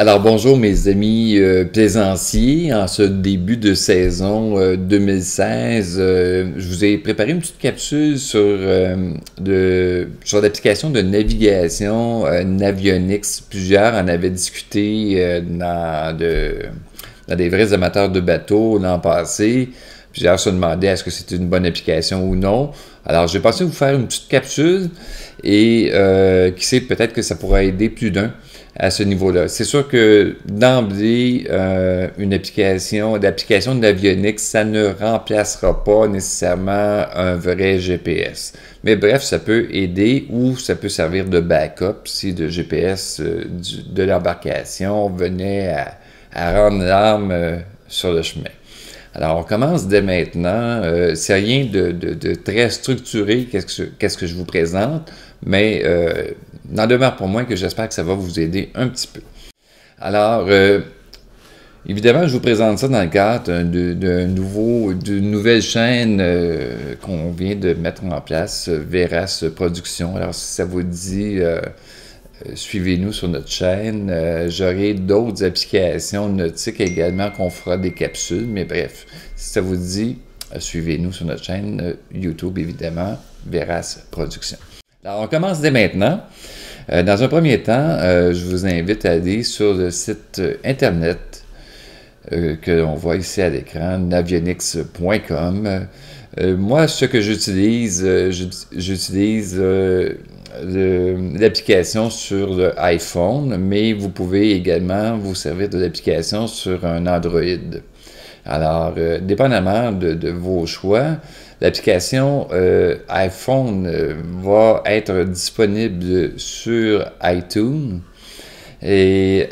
Alors bonjour mes amis plaisanciers, en ce début de saison 2016, je vous ai préparé une petite capsule sur l'application de navigation Navionics. Plusieurs en avaient discuté dans des vrais amateurs de bateaux l'an passé. Plusieurs se demandaient est-ce que c'était une bonne application ou non. Alors j'ai pensé vous faire une petite capsule et qui sait, peut-être que ça pourra aider plus d'un à ce niveau-là. C'est sûr que d'emblée, une application de Navionics, ça ne remplacera pas nécessairement un vrai GPS. Mais bref, ça peut aider ou ça peut servir de backup si le GPS de l'embarcation venait à rendre l'arme sur le chemin. Alors, on commence dès maintenant. C'est rien de très structuré, qu'est-ce que je vous présente, mais n'en demeure pour moi que j'espère que ça va vous aider un petit peu. Alors, évidemment, je vous présente ça dans le cadre d'une nouvelle chaîne qu'on vient de mettre en place, Veras Production. Alors, si ça vous dit, suivez-nous sur notre chaîne. J'aurai d'autres applications nautiques également qu'on fera des capsules, mais bref, si ça vous dit, suivez-nous sur notre chaîne YouTube, évidemment, Veras Production. Alors, on commence dès maintenant. Dans un premier temps, je vous invite à aller sur le site internet que l'on voit ici à l'écran, navionics.com. Moi, ce que j'utilise, j'utilise l'application sur le iPhone, mais vous pouvez également vous servir de l'application sur un Android. Alors, dépendamment de vos choix, l'application iPhone va être disponible sur iTunes et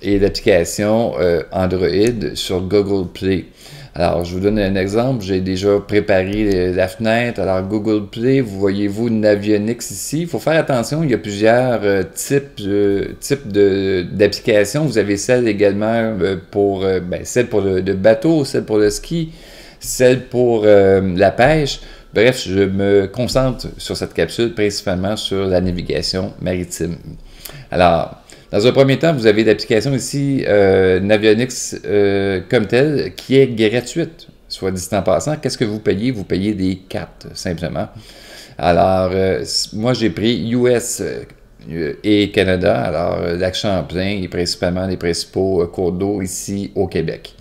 l'application Android sur Google Play. Alors, je vous donne un exemple. J'ai déjà préparé la fenêtre. Alors, Google Play, vous voyez-vous Navionics ici. Il faut faire attention, il y a plusieurs types d'applications. Vous avez celle également celle pour le bateau, celle pour le ski, celle pour la pêche. Bref, je me concentre sur cette capsule principalement sur la navigation maritime. Alors, dans un premier temps, vous avez l'application ici, Navionics comme telle, qui est gratuite, soit dit en passant. Qu'est-ce que vous payez? Vous payez des cartes, simplement. Alors, moi, j'ai pris US et Canada, alors lac Champlain et principalement les principaux cours d'eau ici au Québec.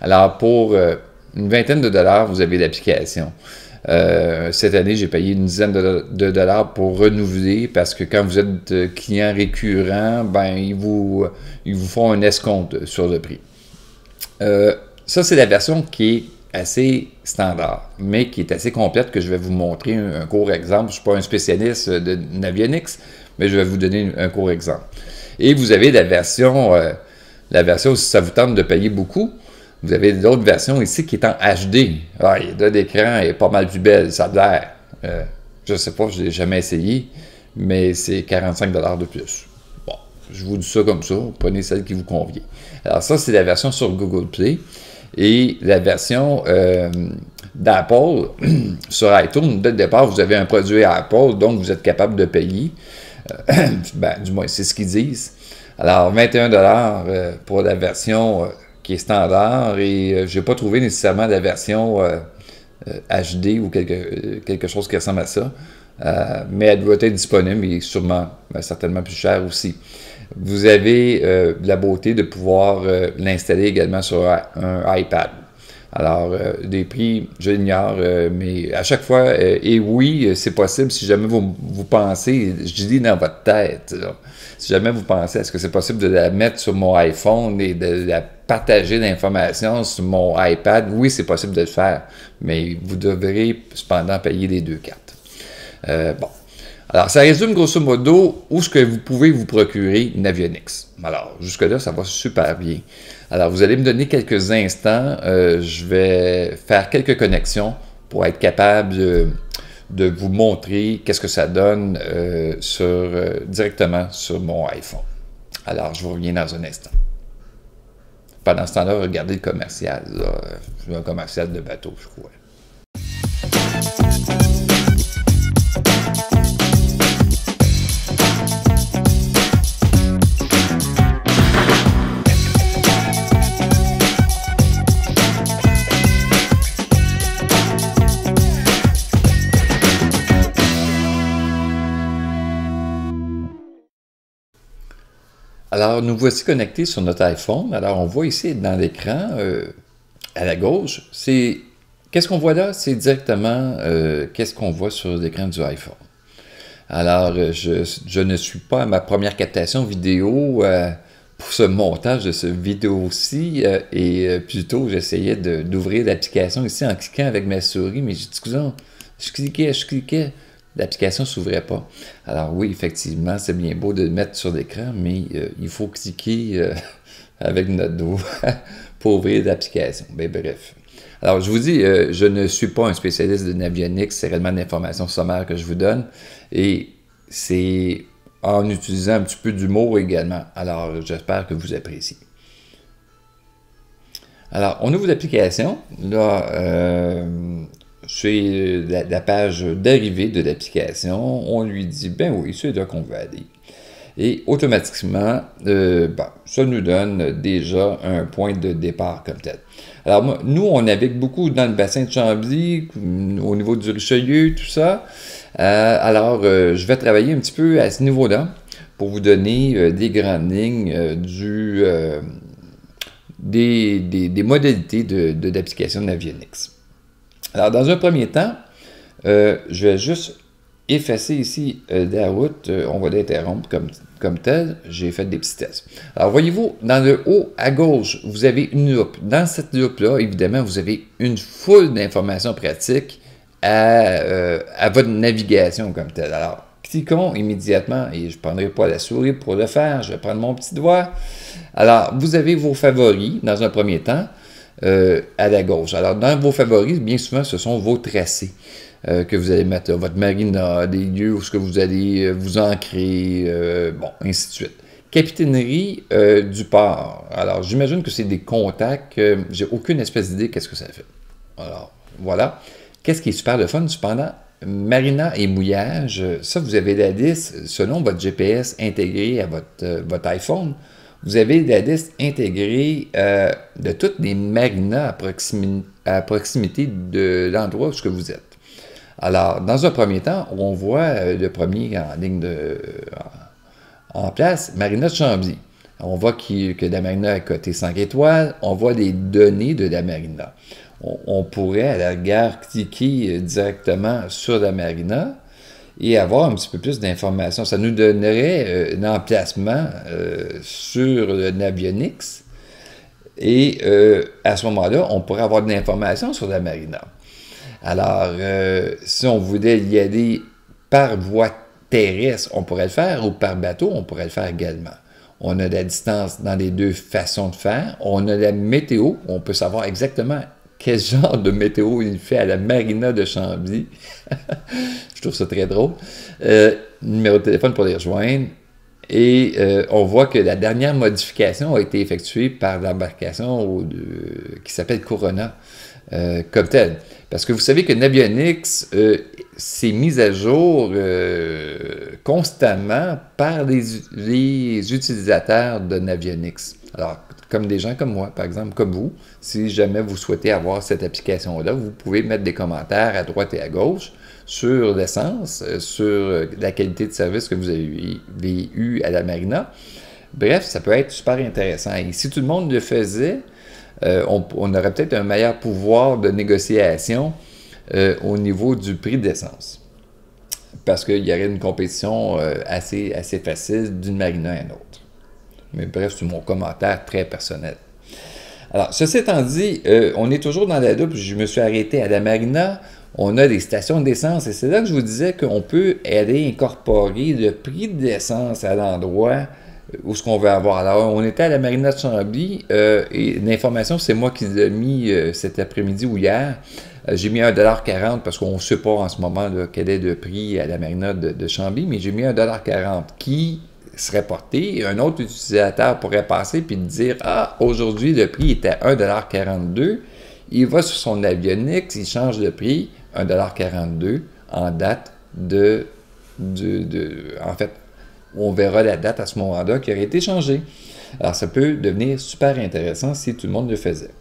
Alors, pour une vingtaine de dollars, vous avez l'application. Cette année, j'ai payé une dizaine de dollars pour renouveler parce que quand vous êtes client récurrent, ben ils vous font un escompte sur le prix. Ça, c'est la version qui est assez standard, mais qui est assez complète, que je vais vous montrer un court exemple. Je ne suis pas un spécialiste de Navionics, mais je vais vous donner un court exemple. Et vous avez la version, si ça vous tente de payer beaucoup, vous avez l'autre version ici qui est en HD. Ah, l'écran est pas mal plus belle, ça a l'air. Je ne sais pas, je ne l'ai jamais essayé, mais c'est 45 $ de plus. Bon, je vous dis ça comme ça, prenez celle qui vous convient. Alors ça, c'est la version sur Google Play. Et la version d'Apple sur iTunes, dès le départ, vous avez un produit Apple, donc vous êtes capable de payer. Du moins, c'est ce qu'ils disent. Alors, 21 $ pour la version qui est standard, et je n'ai pas trouvé nécessairement la version HD ou quelque chose qui ressemble à ça, mais elle doit être disponible et sûrement, certainement plus cher aussi. Vous avez la beauté de pouvoir l'installer également sur un iPad. Alors, des prix, je l'ignore, mais à chaque fois, et oui, c'est possible si jamais vous pensez, je dis dans votre tête, là, si jamais vous pensez, est-ce que c'est possible de la mettre sur mon iPhone et de la partager l'information sur mon iPad? Oui, c'est possible de le faire, mais vous devrez cependant payer les deux cartes. Bon. Alors, ça résume grosso modo où est-ce que vous pouvez vous procurer Navionics. Alors, jusque-là, ça va super bien. Alors, vous allez me donner quelques instants. Je vais faire quelques connexions pour être capable de vous montrer qu'est-ce que ça donne directement sur mon iPhone. Alors, je vous reviens dans un instant. Pendant ce temps-là, regardez le commercial. C'est un commercial de bateau, je crois. Alors, nous voici connectés sur notre iPhone. Alors, on voit ici dans l'écran, à la gauche, qu'est-ce qu'on voit là? C'est directement qu'est-ce qu'on voit sur l'écran du iPhone. Alors, je ne suis pas à ma première captation vidéo pour ce montage de ce vidéo-ci, et plutôt, j'essayais d'ouvrir l'application ici en cliquant avec ma souris, mais j'ai dit, coudonc, je cliquais. L'application ne s'ouvrait pas. Alors oui, effectivement, c'est bien beau de le mettre sur l'écran, mais il faut cliquer avec notre doigt pour ouvrir l'application. Ben, bref. Alors, je vous dis, je ne suis pas un spécialiste de Navionics, c'est réellement de l'information sommaire que je vous donne, et c'est en utilisant un petit peu d'humour également. Alors, j'espère que vous appréciez. Alors, on ouvre l'application. Là, c'est la page d'arrivée de l'application. On lui dit, ben oui, c'est là qu'on veut aller. Et automatiquement, ça nous donne déjà un point de départ comme tel. Alors, nous, on navigue beaucoup dans le bassin de Chambly, au niveau du Richelieu, tout ça. Alors, je vais travailler un petit peu à ce niveau-là pour vous donner des grandes lignes des modalités d'application de Navionics. Alors, dans un premier temps, je vais juste effacer ici la route. On va l'interrompre comme tel. J'ai fait des petits tests. Alors, voyez-vous, dans le haut à gauche, vous avez une loupe. Dans cette loupe-là, évidemment, vous avez une foule d'informations pratiques à votre navigation comme tel. Alors, cliquons immédiatement, et je ne prendrai pas la souris pour le faire. Je vais prendre mon petit doigt. Alors, vous avez vos favoris dans un premier temps. À la gauche. Alors, dans vos favoris, bien souvent, ce sont vos tracés que vous allez mettre là, votre marina, des lieux où ce que vous allez vous ancrer, bon, ainsi de suite. Capitainerie du port. Alors, j'imagine que c'est des contacts. J'ai aucune espèce d'idée qu'est-ce que ça fait. Alors, voilà. Qu'est-ce qui est super le fun, cependant? Marina et mouillage, ça, vous avez la liste selon votre GPS intégré à votre iPhone. Vous avez la liste intégrée de toutes les marinas à proximité de l'endroit où vous êtes. Alors, dans un premier temps, on voit le premier en ligne en place, Marina de Chambly. On voit que la marina a coté 5 étoiles. On voit les données de la marina. On pourrait, à la rigueur, cliquer directement sur la marina et avoir un petit peu plus d'informations. Ça nous donnerait un emplacement sur le Navionics. Et à ce moment-là, on pourrait avoir de l'information sur la marina. Alors, si on voulait y aller par voie terrestre, on pourrait le faire, ou par bateau, on pourrait le faire également. On a la distance dans les deux façons de faire. On a la météo, on peut savoir exactement quel genre de météo il fait à la marina de Chambly. Je trouve ça très drôle. Numéro de téléphone pour les rejoindre. Et on voit que la dernière modification a été effectuée par l'embarcation qui s'appelle Corona, comme telle. Parce que vous savez que Navionics s'est mis à jour constamment par les utilisateurs de Navionics. Alors, comme des gens comme moi, par exemple, comme vous, si jamais vous souhaitez avoir cette application-là, vous pouvez mettre des commentaires à droite et à gauche sur l'essence, sur la qualité de service que vous avez eu à la marina. Bref, ça peut être super intéressant. Et si tout le monde le faisait, on aurait peut-être un meilleur pouvoir de négociation au niveau du prix d'essence. Parce qu'il y aurait une compétition assez facile d'une marina à une autre. Mais bref, c'est mon commentaire très personnel. Alors, ceci étant dit, on est toujours dans la loupe. Je me suis arrêté à la marina. On a des stations d'essence. Et c'est là que je vous disais qu'on peut aller incorporer le prix de l'essence à l'endroit où ce qu'on veut avoir. Alors, on était à la marina de Chambly. Et l'information, c'est moi qui l'ai mis cet après-midi ou hier. J'ai mis 1,40$ parce qu'on ne sait pas en ce moment là, quel est le prix à la marina de Chambly. Mais j'ai mis 1,40$ qui serait porté, un autre utilisateur pourrait passer puis dire « Ah, aujourd'hui, le prix est à 1,42$. » Il va sur son Navionics, il change le prix, 1,42$ en date en fait, on verra la date à ce moment-là qui aurait été changée. Alors, ça peut devenir super intéressant si tout le monde le faisait.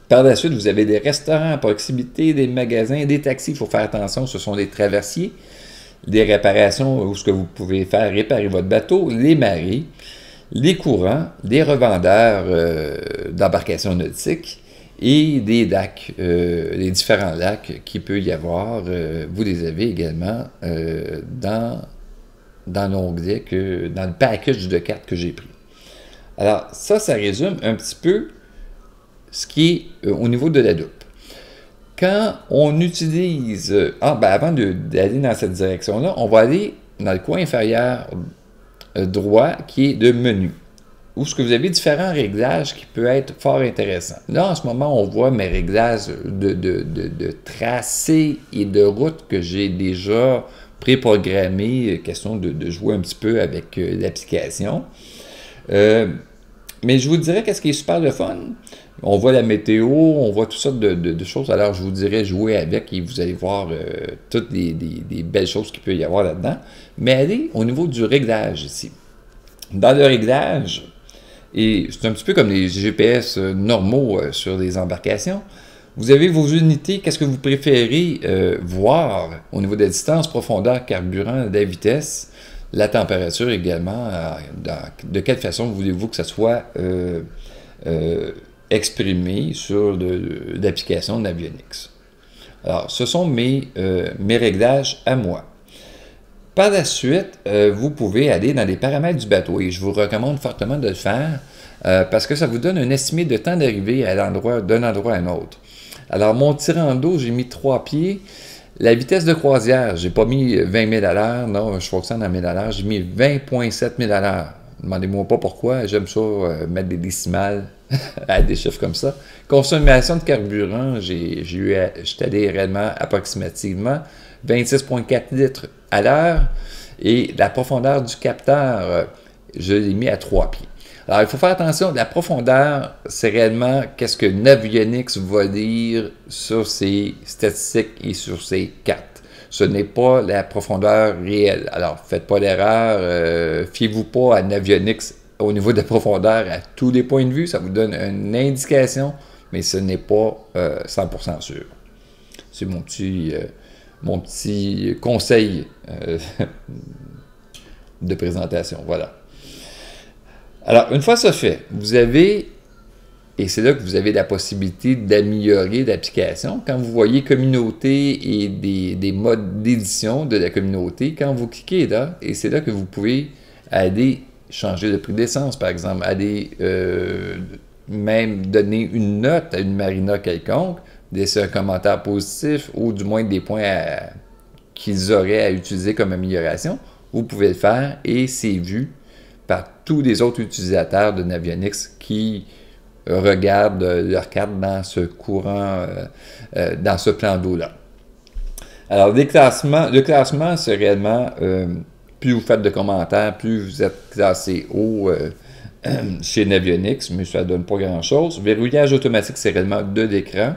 Par la suite, vous avez des restaurants à proximité, des magasins, des taxis. Il faut faire attention, ce sont des traversiers. Des réparations où ce que vous pouvez faire réparer votre bateau, les marées, les courants, les revendeurs d'embarcations nautiques et des lacs, les différents lacs qu'il peut y avoir. Vous les avez également dans l'onglet, dans le package de cartes que j'ai pris. Alors, ça résume un petit peu ce qui est au niveau de la loupe. Quand on utilise... avant d'aller dans cette direction-là, on va aller dans le coin inférieur droit qui est de menu, où ce que vous avez différents réglages qui peuvent être fort intéressants. Là, en ce moment, on voit mes réglages de tracé et de route que j'ai déjà préprogrammé, question de jouer un petit peu avec l'application. Mais je vous dirais qu'est-ce qui est super le fun. On voit la météo, on voit toutes sortes de choses. Alors, je vous dirais jouer avec et vous allez voir toutes les belles choses qu'il peut y avoir là-dedans. Mais allez au niveau du réglage ici. Dans le réglage, et c'est un petit peu comme les GPS normaux sur les embarcations, vous avez vos unités, qu'est-ce que vous préférez voir au niveau de la distance, profondeur, carburant, de la vitesse, la température également. De quelle façon voulez-vous que ça soit exprimé sur l'application Navionics? Alors, ce sont mes réglages à moi. Par la suite, vous pouvez aller dans les paramètres du bateau et je vous recommande fortement de le faire parce que ça vous donne un estimé de temps d'arrivée d'un endroit à un autre. Alors, mon tirant d'eau, j'ai mis 3 pieds. La vitesse de croisière, j'ai pas mis 20 000 à l'heure, non, je fonctionne à 1000 à l'heure, j'ai mis 20,7 000 à l'heure. Demandez-moi pas pourquoi, j'aime ça mettre des décimales à des chiffres comme ça. Consommation de carburant, j'étais allé réellement approximativement 26,4 litres à l'heure et la profondeur du capteur, je l'ai mis à 3 pieds. Alors, il faut faire attention, la profondeur, c'est réellement qu'est-ce que Navionics va dire sur ses statistiques et sur ses cartes. Ce n'est pas la profondeur réelle. Alors, faites pas l'erreur, fiez-vous pas à Navionics au niveau de la profondeur à tous les points de vue. Ça vous donne une indication, mais ce n'est pas 100% sûr. C'est mon petit conseil de présentation. Voilà. Alors, une fois ça fait, vous avez, et c'est là que vous avez la possibilité d'améliorer l'application. Quand vous voyez communauté et des modes d'édition de la communauté, quand vous cliquez là, et c'est là que vous pouvez aller changer le prix d'essence, par exemple, aller même donner une note à une marina quelconque, laisser un commentaire positif ou du moins des points qu'ils auraient à utiliser comme amélioration, vous pouvez le faire et c'est vu par tous les autres utilisateurs de Navionics qui regardent leur carte dans ce courant, dans ce plan d'eau-là. Alors, le classement, c'est réellement, plus vous faites de commentaires, plus vous êtes classé haut chez Navionics, mais ça ne donne pas grand-chose. Verrouillage automatique, c'est réellement de l'écran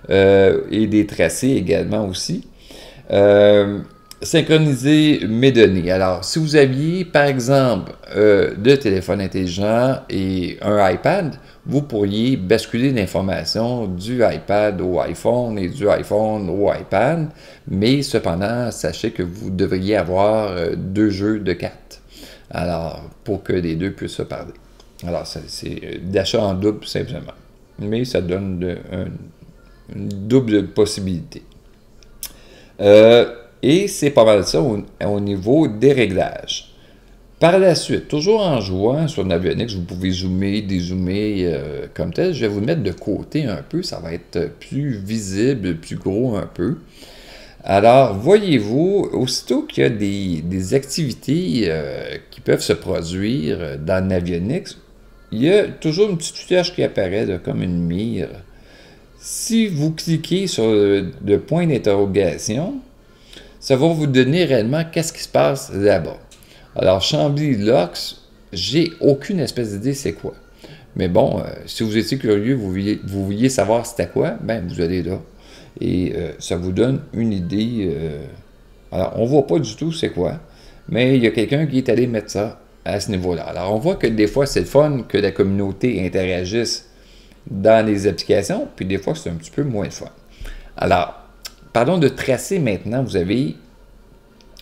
et des tracés également aussi. Synchroniser mes données. Alors, si vous aviez, par exemple, deux téléphones intelligents et un iPad, vous pourriez basculer l'information du iPad au iPhone et du iPhone au iPad, mais cependant, sachez que vous devriez avoir deux jeux de cartes. Alors, pour que les deux puissent se parler. Alors, c'est d'achat en double, simplement. Mais ça donne une double possibilité. Et c'est pas mal ça au niveau des réglages. Par la suite, toujours en jouant sur Navionics, vous pouvez zoomer, dézoomer comme tel. Je vais vous le mettre de côté un peu, ça va être plus visible, plus gros un peu. Alors, voyez-vous, aussitôt qu'il y a des activités qui peuvent se produire dans Navionics, il y a toujours une petite flèche qui apparaît là, comme une mire. Si vous cliquez sur le point d'interrogation, ça va vous donner réellement qu'est-ce qui se passe là-bas. Alors, Chambly-Locks, j'ai aucune espèce d'idée c'est quoi. Mais bon, si vous étiez curieux, vous vouliez savoir c'était quoi, ben vous allez là. Et ça vous donne une idée. Alors, on ne voit pas du tout c'est quoi, mais il y a quelqu'un qui est allé mettre ça à ce niveau-là. Alors, on voit que des fois, c'est le fun que la communauté interagisse dans les applications, puis des fois, c'est un petit peu moins le fun. Alors, parlons de tracé maintenant. Vous avez,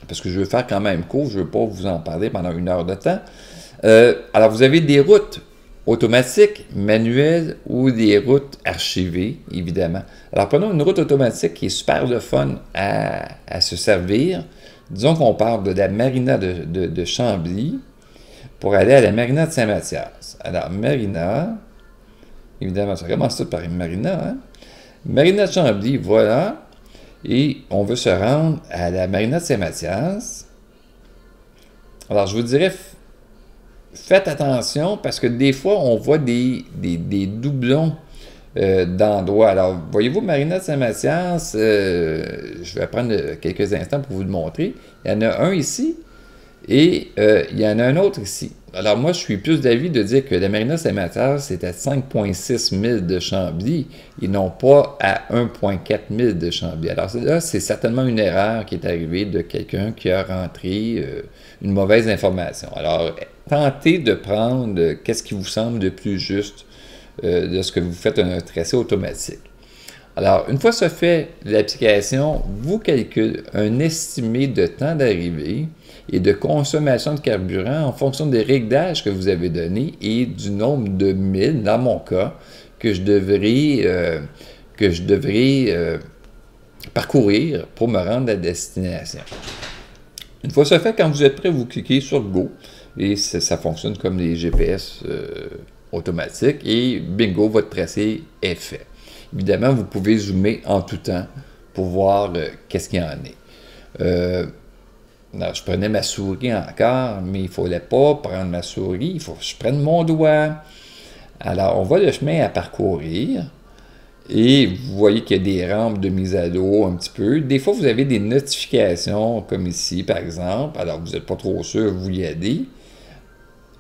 parce que je veux faire quand même court, je ne veux pas vous en parler pendant 1 heure de temps. Alors, vous avez des routes automatiques, manuelles ou des routes archivées, évidemment. Alors, prenons une route automatique qui est super le fun à se servir. Disons qu'on part de la marina de Chambly pour aller à la marina de Saint-Mathias. Alors, marina, évidemment, ça commence tout par une marina, hein? Marina de Chambly, voilà. Et on veut se rendre à la marina de Saint-Mathias. Alors, je vous dirais, faites attention parce que des fois, on voit des doublons d'endroits. Alors, voyez-vous, marina de Saint-Mathias, je vais prendre quelques instants pour vous le montrer. Il y en a un ici et il y en a un autre ici. Alors, moi, je suis plus d'avis de dire que la marina de Saint-Mathias est à 5,6 000 de Chambly et non pas à 1,4 000 de Chambly. Alors, là, c'est certainement une erreur qui est arrivée de quelqu'un qui a rentré une mauvaise information. Alors, tentez de prendre qu'est-ce qui vous semble le plus juste lorsque vous faites un tracé automatique. Alors, une fois ça fait, l'application vous calcule un estimé de temps d'arrivée et de consommation de carburant en fonction des réglages que vous avez donnés et du nombre de milles, dans mon cas, que je devrais parcourir pour me rendre à la destination. Une fois ça fait, quand vous êtes prêt, vous cliquez sur Go et ça fonctionne comme les GPS automatiques et bingo, votre tracé est fait. Évidemment, vous pouvez zoomer en tout temps pour voir qu'est-ce qu'il y en est. Alors, je prenais ma souris encore, mais il ne fallait pas prendre ma souris, il faut que je prenne mon doigt. Alors, on voit le chemin à parcourir et vous voyez qu'il y a des rampes de mise à l'eau un petit peu. Des fois, vous avez des notifications comme ici, par exemple. Alors, vous n'êtes pas trop sûr, vous y allez.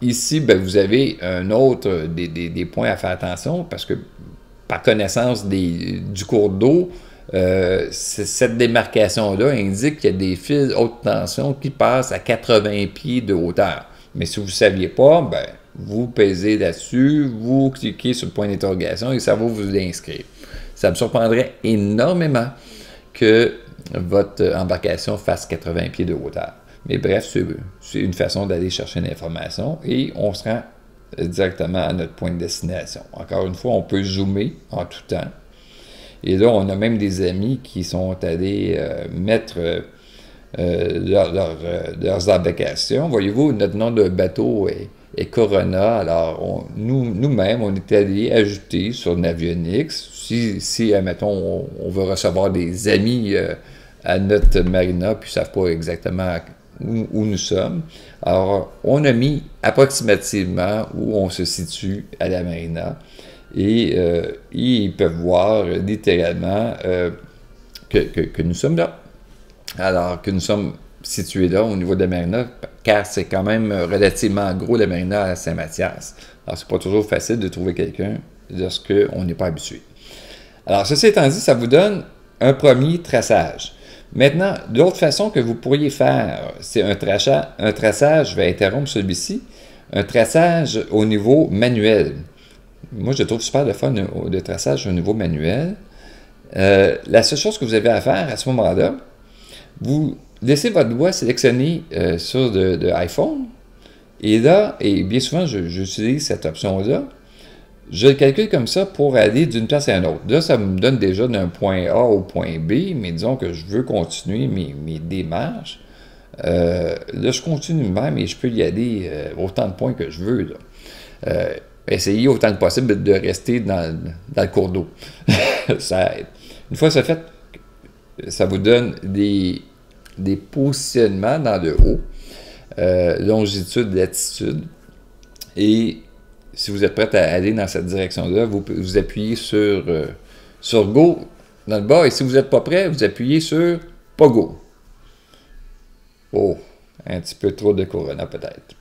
Ici, ben, vous avez un autre des points à faire attention parce que par connaissance du cours d'eau, cette démarcation-là indique qu'il y a des fils haute tension qui passent à 80 pieds de hauteur. Mais si vous ne saviez pas, ben, vous pesez là-dessus, vous cliquez sur le point d'interrogation et ça va vous inscrire. Ça me surprendrait énormément que votre embarcation fasse 80 pieds de hauteur. Mais bref, c'est une façon d'aller chercher l'information et on se rend directement à notre point de destination. Encore une fois, on peut zoomer en tout temps. Et là, on a même des amis qui sont allés mettre leurs embarcations. Voyez-vous, notre nom de bateau est Corona. Alors, nous-mêmes, on est allés ajouter sur Navionics. Si admettons, on veut recevoir des amis à notre marina, puis ils ne savent pas exactement où nous sommes. Alors, on a mis approximativement où on se situe à la marina et ils peuvent voir littéralement que nous sommes là. Alors, que nous sommes situés là au niveau de la marina, car c'est quand même relativement gros la marina à Saint-Mathias. Alors, c'est pas toujours facile de trouver quelqu'un lorsqu'on n'est pas habitué. Alors, ceci étant dit, ça vous donne un premier traçage. Maintenant, l'autre façon que vous pourriez faire, c'est un traçage, je vais interrompre celui-ci, un traçage au niveau manuel. Moi, je trouve super le fun de traçage au niveau manuel. La seule chose que vous avez à faire à ce moment-là, vous laissez votre doigt sélectionner sur de iPhone, et là, et bien souvent, j'utilise cette option-là, je le calcule comme ça pour aller d'une place à une autre. Là, ça me donne déjà d'un point A au point B, mais disons que je veux continuer mes démarches. Là, je continue même et je peux y aller autant de points que je veux. Essayez autant que possible de rester dans le cours d'eau. Ça aide. Une fois ça fait, ça vous donne des positionnements dans le haut, longitude, latitude, et si vous êtes prêt à aller dans cette direction-là, vous appuyez sur Go dans le bas, et si vous n'êtes pas prêt, vous appuyez sur pas Go. Oh, un petit peu trop de Corona peut-être.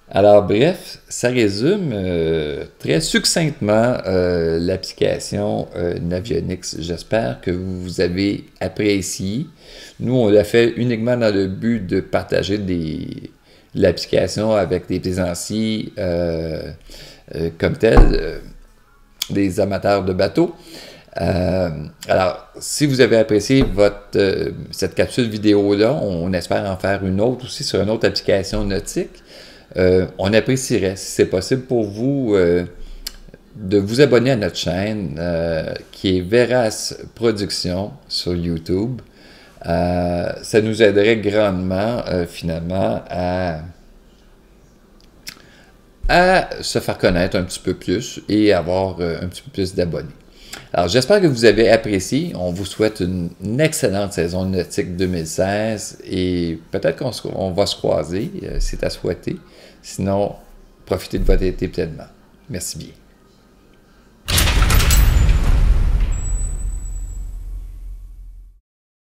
Alors bref, ça résume très succinctement l'application Navionics. J'espère que vous avez apprécié. Nous, on l'a fait uniquement dans le but de partager l'application avec des plaisanciers comme tels, des amateurs de bateaux. Alors, si vous avez apprécié cette capsule vidéo-là, on espère en faire une autre aussi sur une autre application nautique. On apprécierait, si c'est possible pour vous, de vous abonner à notre chaîne qui est Verace Productions sur YouTube. Ça nous aiderait grandement, finalement, à se faire connaître un petit peu plus et avoir un petit peu plus d'abonnés. Alors, j'espère que vous avez apprécié. On vous souhaite une excellente saison nautique 2016 et peut-être qu'on va se croiser, c'est à souhaiter. Sinon, profitez de votre été pleinement. Merci bien.